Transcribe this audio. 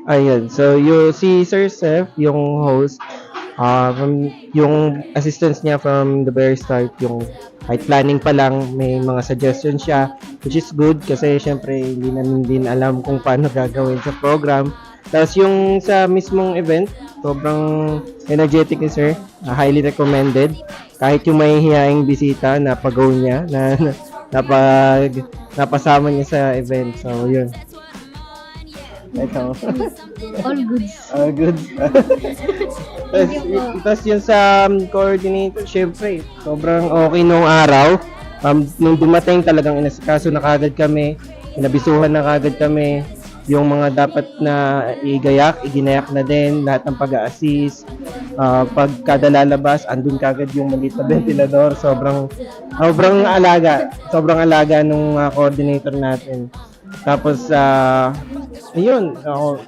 Ayun. So, si Sir Seth, yung host, yung assistance niya from the very start, yung kahit planning pa lang, may mga suggestions siya, which is good kasi syempre hindi namin din alam kung paano gagawin sa program. Tapos yung sa mismong event, sobrang energetic ni Sir, highly recommended. Kahit yung mahihiyaing bisita, napagaw niya, napag, napasama niya sa event. So, yun. Ito. All goods. Good. Thank you po. Tapos yun sa coordinator, syempre, sobrang okay nung araw. Nung dumating talagang inasikaso na kagad kami, inabisuhan na kagad kami, yung mga dapat na iginayak na din, lahat ng pag-a-assist. Pag kada lalabas, andun kagad yung maliit na ventilador. Sobrang alaga nung coordinator natin. Tapos, ayun, ako,